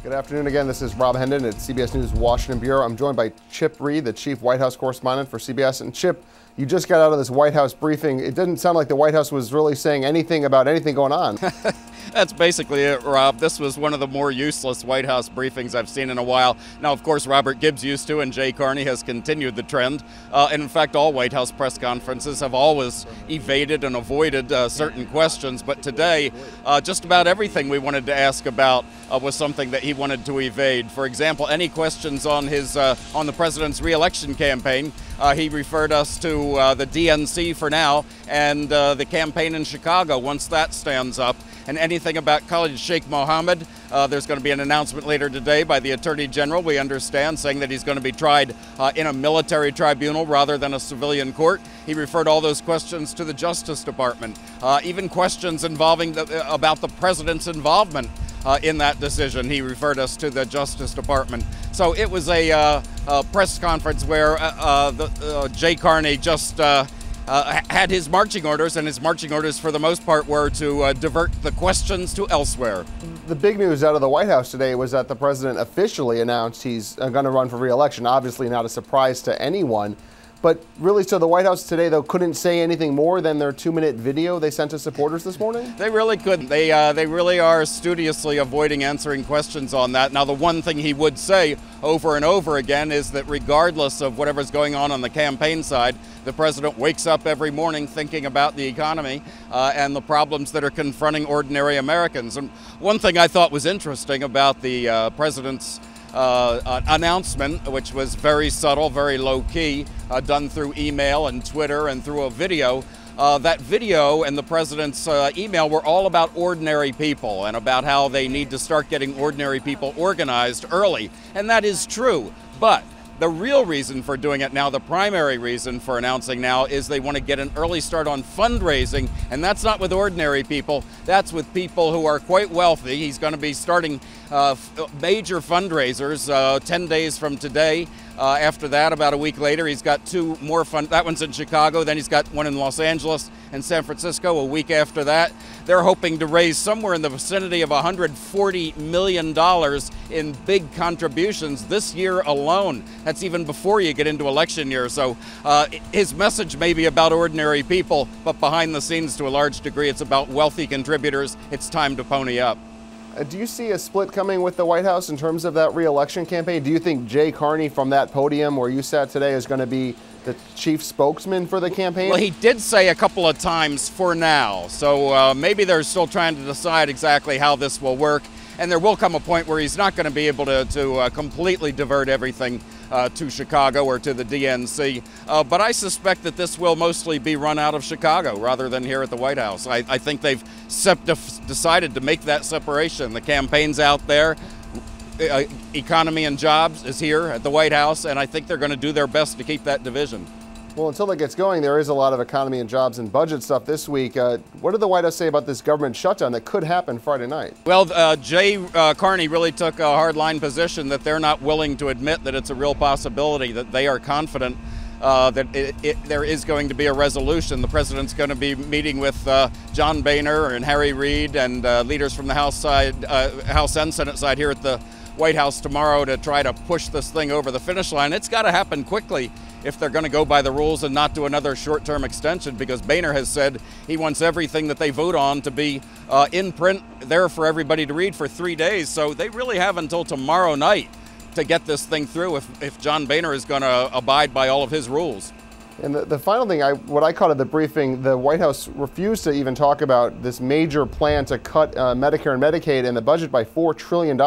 Good afternoon again. This is Rob Hendin at CBS News Washington Bureau. I'm joined by Chip Reid, the chief White House correspondent for CBS. And Chip, you just got out of this White House briefing. It didn't sound like the White House was really saying anything about anything going on. That's basically it, Rob. This was one of the more useless White House briefings I've seen in a while. Now, of course, Robert Gibbs used to, and Jay Carney has continued the trend. And in fact, all White House press conferences have always evaded and avoided certain questions. But today, just about everything we wanted to ask about was something that he wanted to evade. For example, any questions on his on the president's re-election campaign. He referred us to the DNC for now and the campaign in Chicago once that stands up. And anything about Khalid Sheikh Mohammed, there's going to be an announcement later today by the Attorney General, we understand, saying that he's going to be tried in a military tribunal rather than a civilian court. He referred all those questions to the Justice Department, even questions involving about the president's involvement in that decision. He referred us to the Justice Department. So it was a press conference where Jay Carney just had his marching orders, and his marching orders for the most part were to divert the questions to elsewhere. The big news out of the White House today was that the president officially announced he's going to run for re-election. Obviously not a surprise to anyone. But really, so the White House today, though, couldn't say anything more than their 2-minute video they sent to supporters this morning? They really couldn't. They really are studiously avoiding answering questions on that. Now, the one thing he would say over and over again is that regardless of whatever's going on the campaign side, the president wakes up every morning thinking about the economy and the problems that are confronting ordinary Americans. And one thing I thought was interesting about the president's announcement, which was very subtle, very low-key, done through email and Twitter and through a video. That video and the president's email were all about ordinary people and about how they need to start getting ordinary people organized early. And that is true. But the real reason for doing it now, the primary reason for announcing now, is they want to get an early start on fundraising, and that's not with ordinary people, that's with people who are quite wealthy. He's going to be starting major fundraisers 10 days from today. After that, about a week later, he's got two more that one's in Chicago, then he's got one in Los Angeles and San Francisco a week after that. They're hoping to raise somewhere in the vicinity of $140 million in big contributions this year alone. That's even before you get into election year. So his message may be about ordinary people, but behind the scenes, to a large degree, it's about wealthy contributors. It's time to pony up. Do you see a split coming with the White House in terms of that re-election campaign? Do you think Jay Carney from that podium where you sat today is going to be the chief spokesman for the campaign? Well, he did say a couple of times for now, so maybe they're still trying to decide exactly how this will work. And there will come a point where he's not going to be able to completely divert everything to Chicago or to the DNC. But I suspect that this will mostly be run out of Chicago rather than here at the White House. I think they've decided to make that separation. The campaign's out there. Economy and jobs is here at the White House, and I think they're going to do their best to keep that division. Well, until that gets going, there is a lot of economy and jobs and budget stuff this week. What did the White House say about this government shutdown that could happen Friday night? Well, Jay Carney really took a hardline position that they're not willing to admit that it's a real possibility, that they are confident that there is going to be a resolution. The president's going to be meeting with John Boehner and Harry Reid and leaders from the House and Senate side here at the White House tomorrow to try to push this thing over the finish line. It's got to happen quickly if they're going to go by the rules and not do another short-term extension, because Boehner has said he wants everything that they vote on to be in print there for everybody to read for 3 days. So they really have until tomorrow night to get this thing through if John Boehner is going to abide by all of his rules. And the final thing, what I caught at the briefing, the White House refused to even talk about this major plan to cut Medicare and Medicaid and the budget by $4 trillion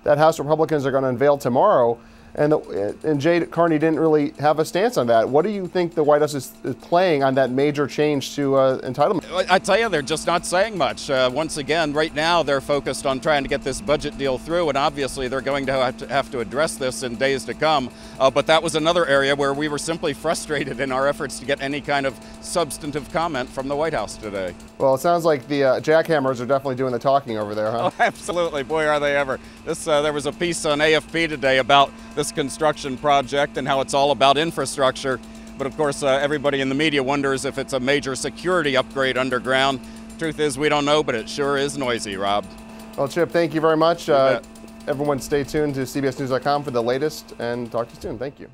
that House Republicans are going to unveil tomorrow. And Jay Carney didn't really have a stance on that. What do you think the White House is playing on that major change to entitlement? I tell you, they're just not saying much. Once again, right now they're focused on trying to get this budget deal through, and obviously they're going to have to address this in days to come. But that was another area where we were simply frustrated in our efforts to get any kind of substantive comment from the White House today. Well, it sounds like the jackhammers are definitely doing the talking over there, huh? Oh, absolutely. Boy, are they ever. There was a piece on AFP today about this construction project and how it's all about infrastructure. But of course, everybody in the media wonders if it's a major security upgrade underground. Truth is, we don't know, but it sure is noisy, Rob. Well, Chip, thank you very much. Everyone stay tuned to CBSNews.com for the latest, and talk to you soon. Thank you.